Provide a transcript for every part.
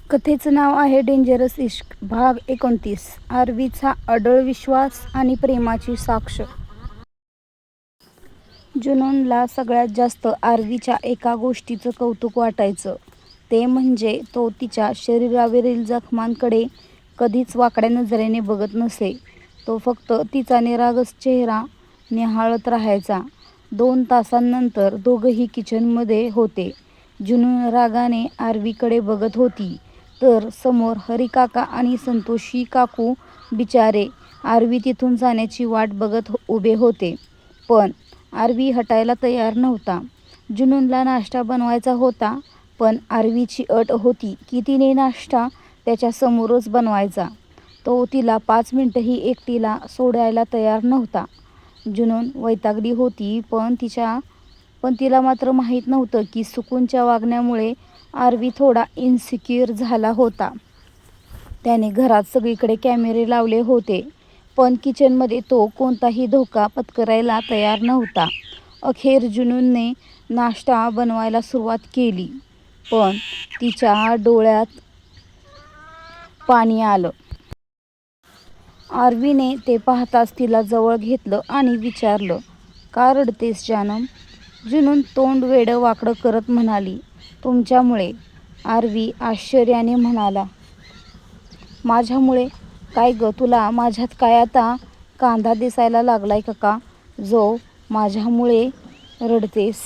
कथेचं नाव आहे डेंजरस इश्क, भाग 29. आरवीचा अढळ विश्वास आणि प्रेमाची साक्ष. जुनूनला सगळ्यात जास्त आरवीच्या एका गोष्टीचं कौतुक वाटायचं. ते म्हणजे तो तिच्या शरीरावरील जखमांकडे कधीच वाकड्या नजरेने बघत नसे. तो फक्त तिचा निरागस चेहरा निहाळत राहायचा. 2 तासांनंतर दोघंही किचनमध्ये होते. जुनून रागाने आरवीकडे बघत होती, तर समोर हरिकाका आणि संतोषी काकू बिचारे आरवी तिथून जाण्याची वाट बघत उभे होते. पण आरवी हटायला तयार नव्हता. जुनूनला नाश्ता बनवायचा होता, पण आरवीची अट होती की तिने नाश्ता त्याच्यासमोरच बनवायचा. तो तिला 5 मिनिटंही एकटीला सोडायला तयार नव्हता. जुनून वैतागली होती, पण तिला मात्र माहीत नव्हतं की सुकूनच्या वागण्यामुळे आरवी थोडा इन्सिक्युअर झाला होता. त्याने घरात सगळीकडे कॅमेरे लावले होते, पण किचनमध्ये तो कोणताही धोका पत्करायला तयार नव्हता. अखेर जुनूनने नाश्ता बनवायला सुरुवात केली, पण तिच्या डोळ्यात पाणी आलं. आरवीने ते पाहताच तिला जवळ घेतलं आणि विचारलं, "का रडतेस जानम?" जुनून तोंड वेडं वाकडं करत म्हणाली, "तुमच्यामुळे." आरवी आश्चर्याने म्हणाला, "माझ्यामुळे? काय गं, तुला माझ्यात काय आता कांदा दिसायला लागलाय का जो माझ्यामुळे रडतेस?"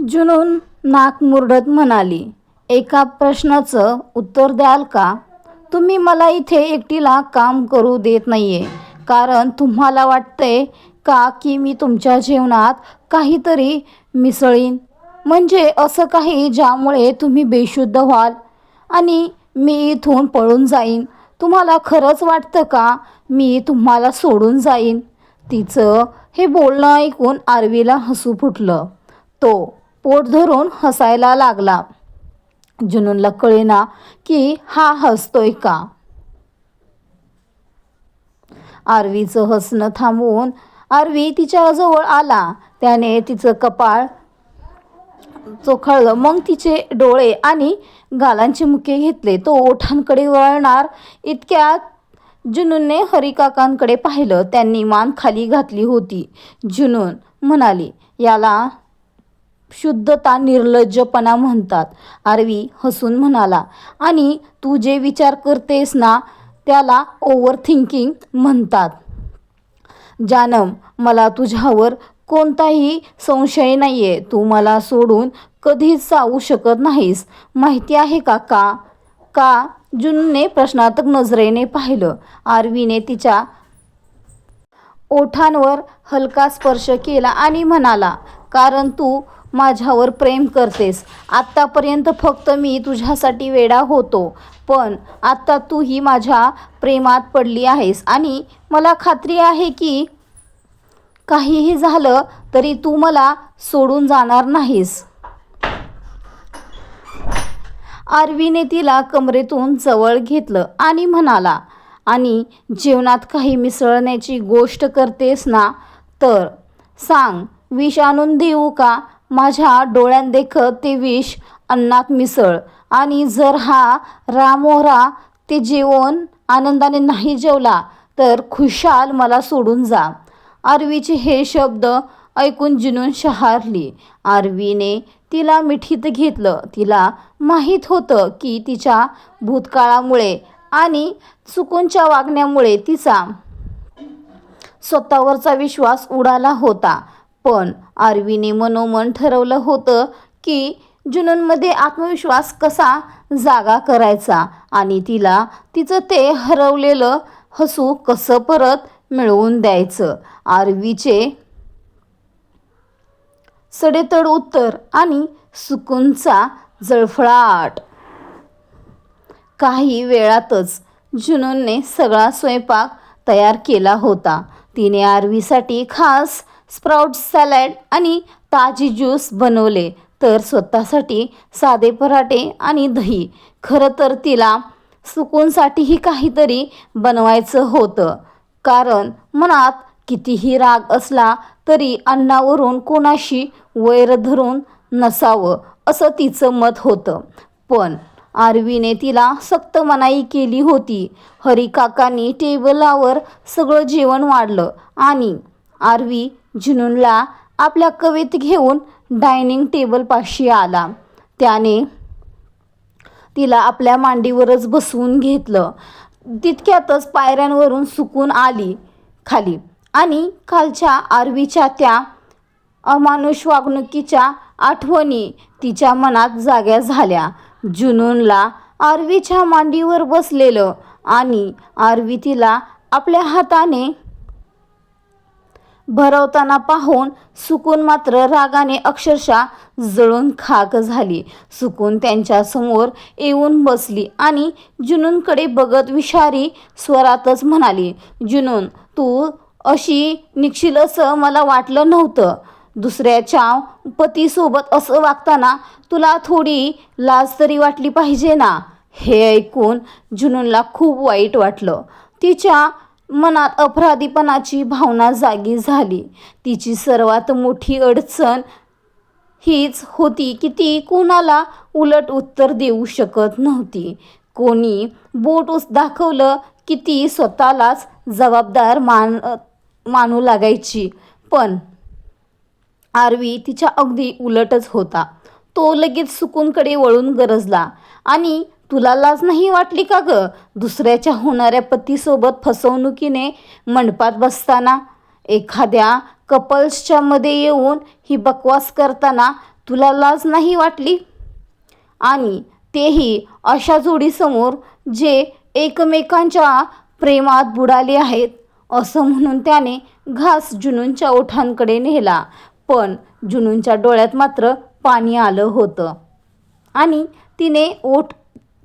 जुनून नाक मुरडत म्हणाली, "एका प्रश्नाचं उत्तर द्याल का? तुम्ही मला इथे एकटीला काम करू देत नाहीये, कारण तुम्हाला वाटतंय का की मी तुमच्या जेवणात काहीतरी मिसळीन, म्हणजे असं काही ज्यामुळे तुम्ही बेशुद्ध व्हाल आणि मी इथून पळून जाईन? तुम्हाला खरंच वाटतं का मी तुम्हाला सोडून जाईन?" तिचं हे बोलणं ऐकून आरवीला हसू फुटलं. तो पोट धरून हसायला लागला. जुनूनला कळेना की हा हसतोय का. आरवीचं हसणं थांबवून आरवी तिच्याजवळ आला. त्याने तिचं कपाळ चोखाळलं, मग तिचे डोळे आणि गालांचे मुके घेतले. तो ओठांकडे वळणार इतक्यात जुनूनने हरिकाकांकडे पाहिलं. त्यांनी मान खाली घातली होती. जुनून म्हणाली, "याला शुद्धता निर्लज्जपणा म्हणतात." आरवी हसून म्हणाला, "आणि तू जे विचार करतेस ना, त्याला ओव्हर थिंकिंग म्हणतात. जानम, मला तुझ्यावर कोणताही संशय नाहीये. तू मला सोडून कधीच जाऊ शकत नाहीस, माहिती आहे का?" का? जुनूनने प्रश्नार्थक नजरेने पाहिलं. आरवीने तिच्या ओठांवर हलका स्पर्श केला आणि म्हणाला, "कारण तू माझ्यावर प्रेम करतेस. आत्तापर्यंत फक्त मी तुझ्यासाठी वेडा होतो, पण आता तूही माझ्या प्रेमात पडली आहेस आणि मला खात्री आहे की काहीही झालं तरी तू मला सोडून जाणार नाहीस." आरवीने तिला कमरेतून जवळ घेतलं आणि म्हणाला, "आणि जेवणात काही मिसळण्याची गोष्ट करतेस ना, तर सांग, विष आणून देऊ का? माझ्या डोळ्यांदेखत ते विष अन्नात मिसळ, आणि जर हा रामोरा ते जेवण आनंदाने नाही जेवला तर खुशाल मला सोडून जा." आरवीचे हे शब्द ऐकून जुनून शहारली. आरवीने तिला मिठीत घेतलं. तिला माहीत होतं की तिच्या भूतकाळामुळे आणि सुकूनच्या वागण्यामुळे तिचा स्वतःवरचा विश्वास उडाला होता, पण आरवीने मनोमन ठरवलं होतं की जुनूनमध्ये आत्मविश्वास कसा जागा करायचा आणि तिला तिचं ते हरवलेलं हसू कसं परत मिळवून द्यायचं. आरवीचे सडेतोड उत्तर आणि सुकूनचा जळफळाट. काही वेळातच जुनूनने सगळा स्वयंपाक तयार केला होता. तिने आरवीसाठी खास स्प्राउट सॅलड आणि ताजी ज्यूस बनवले, तर स्वतःसाठी साधे पराठे आणि दही. खरं तर तिला सुकूनसाठीही काहीतरी बनवायचं होतं, कारण मनात कितीही राग असला तरी अन्नावरून कोणाशी वैर धरून नसावं असं तिचं मत होतं. पण आरवीने तिला सक्त मनाई केली होती. हरिकाकांनी टेबलावर सगळं जेवण वाढलं आणि आरवी जुनूनला आपल्या कवेत घेऊन डायनिंग टेबलपाशी आला. त्याने तिला आपल्या मांडीवरच बसवून घेतलं. तितक्यातच पायऱ्यांवरून सुकून आली खाली आणि कालच्या आरवीच्या त्या अमानुष वागणुकीच्या आठवणी तिच्या मनात जाग्या झाल्या. जुनूनला आरवीच्या मांडीवर बसलेलं आणि आरवी तिला आपल्या हाताने भरवताना पाहून सुकून मात्र रागाने अक्षरशः जळून खाक झाली. सुकून त्यांच्या समोर येऊन बसली आणि जुनूनकडे बघत विषारी स्वरातच म्हणाली, जुनून, तू अशी निघशील असं मला वाटलं नव्हतं. दुसऱ्याच्या पतीसोबत असं वागताना तुला थोडी लाज तरी वाटली पाहिजे ना. हे ऐकून जुनूनला खूप वाईट वाटलं. तिच्या मनात अपराधीपणाची भावना जागी झाली. तिची सर्वात मोठी अडचण हीच होती की ती कोणाला उलट उत्तर देऊ शकत नव्हती. कोणी बोट दाखवलं की ती स्वतःलाच जबाबदार मानू लागायची. पण आरवी तिच्या अगदी उलटच होता. तो लगेच सुकूनकडे वळून गरजला, आणि तुला लाज नाही वाटली का गं? दुसऱ्याच्या होणाऱ्या पतीसोबत फसवणुकीने मंडपात बसताना, एखाद्या कपल्सच्या मध्ये येऊन ही बकवास करताना तुला लाज नाही वाटली? आणि तेही अशा जोडीसमोर जे एकमेकांच्या प्रेमात बुडाले आहेत. असं म्हणून त्याने घास जुनूनच्या ओठांकडे नेला. पण जुनूनच्या डोळ्यात मात्र पाणी आलं होतं आणि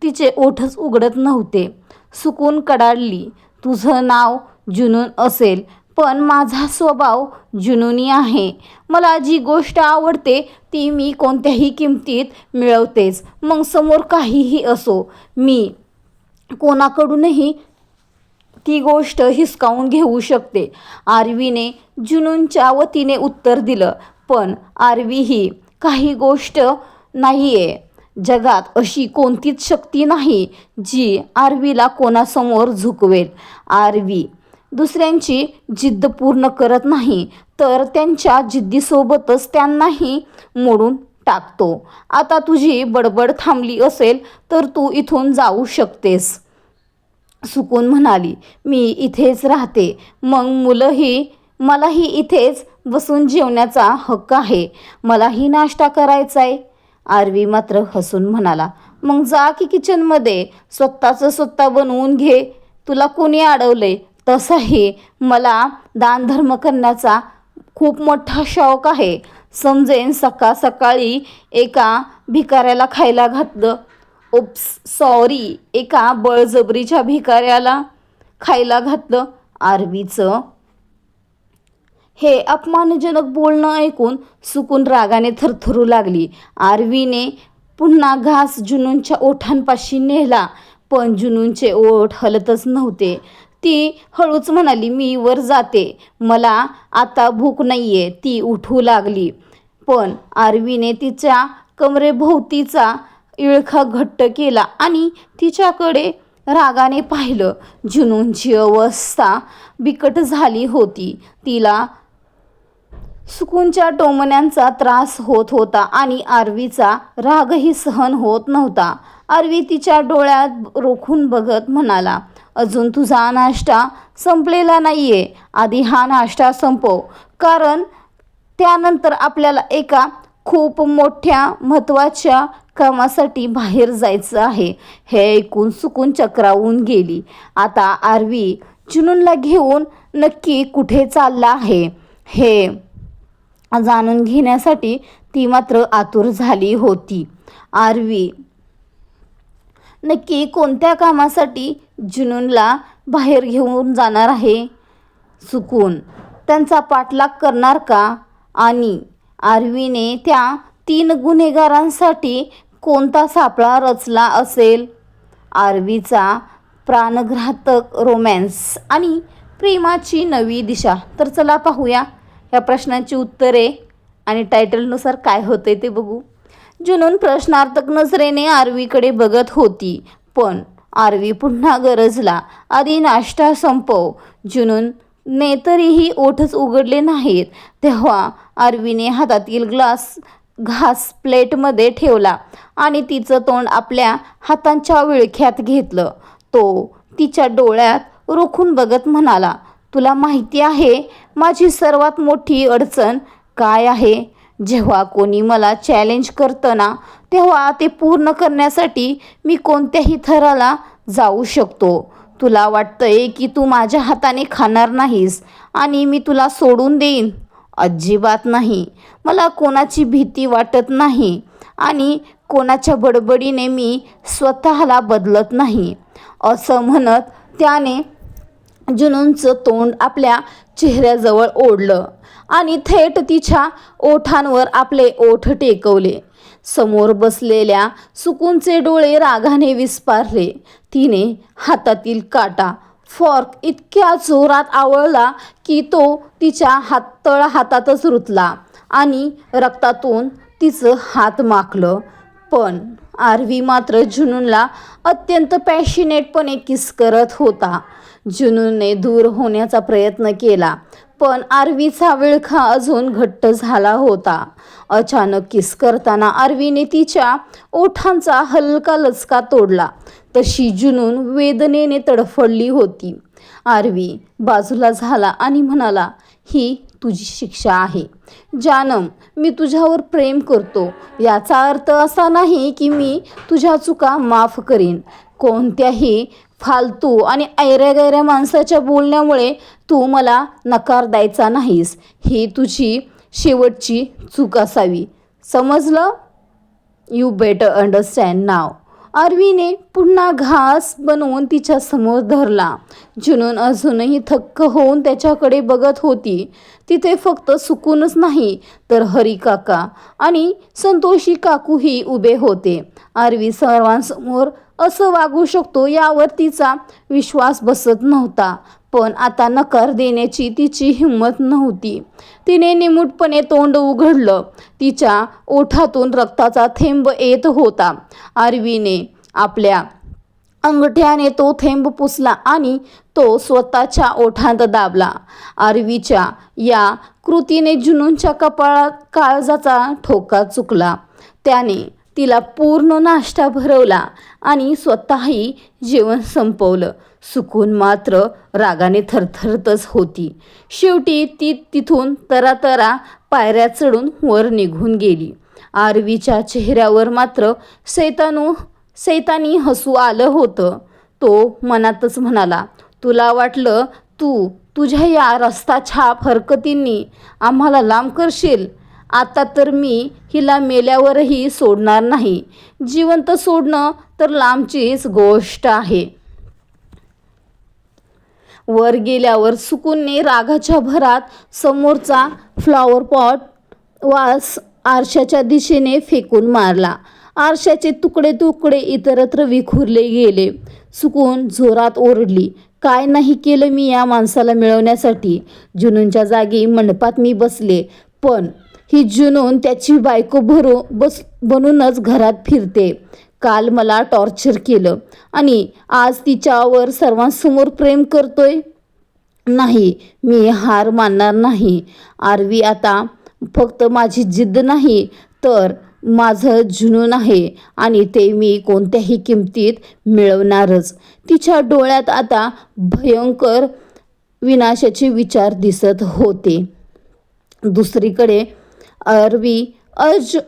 तिचे ओठच उघडत नव्हते. सुकून कडाडली, तुझं नाव जुनून असेल पण माझा स्वभाव जुनूनी आहे. मला जी गोष्ट आवडते ती मी कोणत्याही किमतीत मिळवतेच. मग समोर काहीही असो, मी कोणाकडूनही ती गोष्ट हिसकावून घेऊ शकते. आरवीने जुनूनच्या वतीने उत्तर दिलं. पण आरवी ही काही गोष्ट नाहीये. जगात अशी कोणतीच शक्ती नाही जी आरवीला कोणासमोर झुकवेल. आरवी दुसऱ्यांची जिद्द पूर्ण करत नाही तर त्यांच्या जिद्दीसोबतच त्यांनाही मोडून टाकतो. आता तुझी बडबड थांबली असेल तर तू इथून जाऊ शकतेस. सुकून म्हणाली, मी इथेच राहते. मग मलाही इथेच बसून जेवण्याचा हक्क आहे. मलाही नाश्ता करायचा आहे. आरवी मात्र हसून म्हणाला, मग जा की किचनमध्ये स्वतःचं स्वतः बनवून घे. तुला कोणी अडवलंय? तसाही मला दानधर्म करण्याचा खूप मोठा शौक आहे. समजेन सकाळ सकाळी एका भिकाऱ्याला खायला घातलं. ओप्स सॉरी, एका बळजबरीच्या भिकाऱ्याला खायला घातलं. आरवीचं हे अपमानजनक बोलणं ऐकून सुकून रागाने थरथरू लागली. आरवीने पुन्हा घास जुनूनच्या ओठांपाशी नेला पण जुनूनचे ओठ हलतच नव्हते. ती हळूच म्हणाली, मी वर जाते, मला आता भूक नाहीये. ती उठू लागली पण आरवीने तिच्या कमरेभोवतीचा इळखा घट्ट केला आणि तिच्याकडे रागाने पाहिलं. जुनूनची अवस्था बिकट झाली होती. तिला सुकूनच्या टोमण्यांचा त्रास होत होता आणि आरवीचा रागही सहन होत नव्हता. आरवी तिच्या डोळ्यात रोखून बघत म्हणाला, अजून तुझा नाश्ता संपलेला नाहीये. आधी हा नाश्ता संपव, कारण त्यानंतर आपल्याला एका खूप मोठ्या महत्त्वाच्या कामासाठी बाहेर जायचं आहे. हे ऐकून सुकून चक्रावून गेली. आता आरवी जुनूनला घेऊन नक्की कुठे चालला आहे हे जाणून घेण्यासाठी ती मात्र आतुर झाली होती. आरवी नक्की कोणत्या कामासाठी जुनूनला बाहेर घेऊन जाणार आहे? सुकून त्यांचा पाठलाग करणार का? आणि आरवीने त्या 3 गुन्हेगारांसाठी कोणता सापळा रचला असेल? आरवीचा प्राणघातक रोमॅन्स आणि प्रेमाची नवी दिशा. तर चला पाहूया या प्रश्नांची उत्तरे आणि टायटलनुसार काय होते ते बघू. जुनून प्रश्नार्थक नजरेने आरवीकडे बघत होती, पण आरवी पुन्हा गरजला, आधी नाश्ता संपव. जुनूनने तरीही ओठच उघडले नाहीत तेव्हा आरवीने हातातील घास प्लेटमध्ये ठेवला आणि तिचं तोंड आपल्या हातांच्या विळख्यात घेतलं. तो तिच्या डोळ्यात रोखून बघत म्हणाला, तुला माहिती आहे माझी सर्वात मोठी अडचण काय आहे? जेव्हा कोणी मला चॅलेंज करतं ना, तेव्हा ते पूर्ण करण्यासाठी मी कोणत्याही थराला जाऊ शकतो. तुला वाटतंय की तू माझ्या हाताने खाणार नाहीस आणि मी तुला सोडून देईन? अजिबात नाही. मला कोणाची भीती वाटत नाही आणि कोणाच्या बडबडीने मी स्वतःला बदलत नाही. असं म्हणत त्याने जुनूनचं तोंड आपल्या चेहऱ्याजवळ ओढलं आणि थेट तिच्या ओठांवर आपले ओठ टेकवले. समोर बसलेल्या सुकूनचे डोळे रागाने विस्पारले. तिने हातातील काटा फॉर्क इतक्या जोरात आवळला की तो तिच्या तळहातातच रुतला आणि रक्तातून तिचं हात माखलं. पण आरवी मात्र जुनूनला अत्यंत पॅशनेटपणे किस करत होता. जुनूनने दूर होण्याचा प्रयत्न केला, पण आरवीचा विळखा अजून घट्ट झाला होता. अचानक किस करताना आरवीने तिच्या ओठांचा हलका लचका तोडला. तशी जुनून वेदनेने तडफडली होती. आरवी बाजूला झाला आणि म्हणाला, ही तुझी शिक्षा आहे. जानम, मी तुझ्यावर प्रेम करतो याचा अर्थ असा नाही की मी तुझ्या चुका माफ करीन. कोणत्याही फालतू आणि ऐऱ्यागैऱ्या माणसाच्या बोलण्यामुळे तू मला नकार द्यायचा नाहीस. ही तुझी शेवटची चूक असावी. समजलं? यू बेटर अंडरस्टँड नाव. आरवीने पुन्हा घास बनवून तिच्या समोर धरला. जुनून अजूनही थक्क होऊन त्याच्याकडे बघत होती. तिथे फक्त सुकूनच नाही तर हरी काका आणि संतोषी काकूही उभे होते. आरवी सर्वांसमोर असं वागू शकतो यावर तिचा विश्वास बसत नव्हता, पण आता नकार देण्याची तिची हिंमत नव्हती. तिने निमूटपणे तोंड उघडलं. तिच्या ओठातून रक्ताचा थेंब येत होता. आरवीने आपल्या अंगठ्याने तो थेंब पुसला आणि तो स्वतःच्या ओठांत दाबला. आरवीच्या या कृतीने जुनूनच्या कपाळात काळजाचा ठोका चुकला. त्याने तिला पूर्ण नाश्ता भरवला आणि स्वतःही जेवण संपवलं. सुकून मात्र रागाने थरथरतच होती. शेवटी ती तिथून तरातरा पायऱ्या चढून वर निघून गेली. आरवीच्या चेहऱ्यावर मात्र सैतानी हसू आलं होतं. तो मनातच म्हणाला, तुला वाटलं तू तुझ्या या रस्ता छाप हरकतींनी आम्हाला लांब करशील? आता तर मी हिला मेल्यावरही सोडणार नाही. जिवंत सोडणं तर लांबचीच गोष्ट आहे. वर गेल्यावर सुकूनने रागाच्या भरात समोरचा फ्लॉवर पॉट वास आरशाच्या दिशेने फेकून मारला. आरशाचे तुकडे तुकडे इतरत्र विखुरले गेले. सुकून जोरात ओरडली, काय नाही केलं मी या माणसाला मिळवण्यासाठी? जुनूनच्या जागी मंडपात मी बसले, पण ही जुनून त्याची बायको बनूनच घरात फिरते. काल मला टॉर्चर केलं आणि आज तिच्यावर सर्वांसमोर प्रेम करतोय. नाही, मी हार मानणार नाही. आरवी आता फक्त माझी जिद्द नाही तर माझं जुनून आहे आणि ते मी कोणत्याही किमतीत मिळवणारच. तिच्या डोळ्यात आता भयंकर विनाशाचे विचार दिसत होते. दुसरीकडे आरवी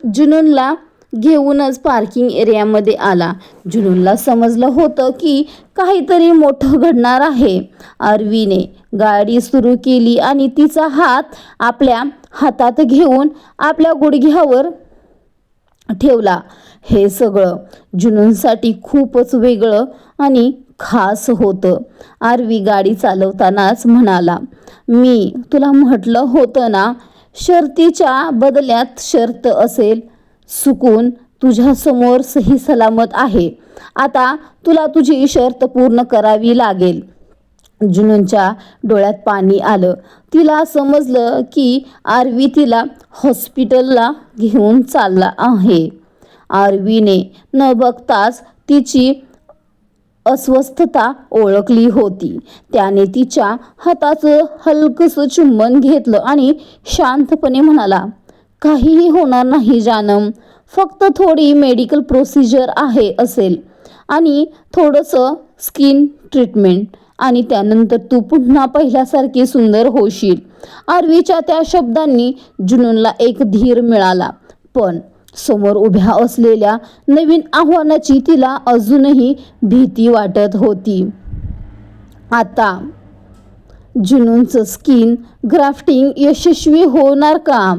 जुनूनला घेऊनच पार्किंग एरियामध्ये आला. जुनूनला समजलं होतं की काहीतरी मोठं घडणार आहे. आरवीने गाडी सुरू केली आणि तिचा हात आपल्या हातात घेऊन आपल्या गुडघ्यावर ठेवला. हे सगळं जुनूनसाठी खूपच वेगळं आणि खास होतं. आरवी गाडी चालवतानाच म्हणाला, मी तुला म्हटलं होतं ना, शर्तीच्या बदल्यात शर्त असेल. सुकून तुझ्यासमोर सही सलामत आहे. आता तुला तुझी शर्त पूर्ण करावी लागेल. जुनूनच्या डोळ्यात पाणी आलं. तिला समजलं की आरवी तिला हॉस्पिटलला घेऊन चालला आहे. आरवीने न बघताच तिची अस्वस्थता ओळखली होती. त्याने तिच्या हाताचं हलकसं चुंबन घेतलं आणि शांतपणे म्हणाला, काहीही होणार नाही जानम, फक्त थोडी मेडिकल प्रोसिजर असेल आणि थोडंसं स्किन ट्रीटमेंट आणि त्यानंतर तू पुन्हा पहिल्यासारखी सुंदर होशील. आरवीच्या त्या शब्दांनी जुनूनला एक धीर मिळाला, पण समोर उभ्या असलेल्या नवीन आव्हानाची तिला अजूनही भीती वाटत होती. आता जुनूनचं स्किन ग्राफ्टिंग यशस्वी होणार का?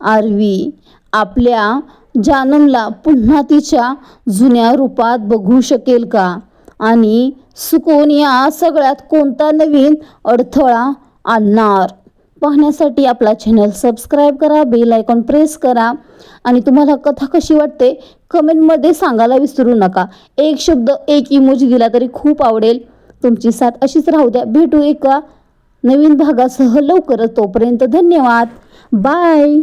आरवी आपल्या जानमला पुन्हा तिच्या जुन्या रूपात बघू शकेल का? आणि सुकून या सगळ्यात कोणता नवीन अडथळा आणणार? पाहण्यासाठी आपला चॅनल सबस्क्राईब करा, बेल आयकॉन प्रेस करा आणि तुम्हाला कथा कशी वाटते कमेंटमध्ये सांगायला विसरू नका. एक शब्द, एक इमोजी दिला तरी खूप आवडेल. तुमची साथ अशीच राहू द्या. भेटू एका नवीन भागासह लवकरच. तोपर्यंत धन्यवाद. बाय.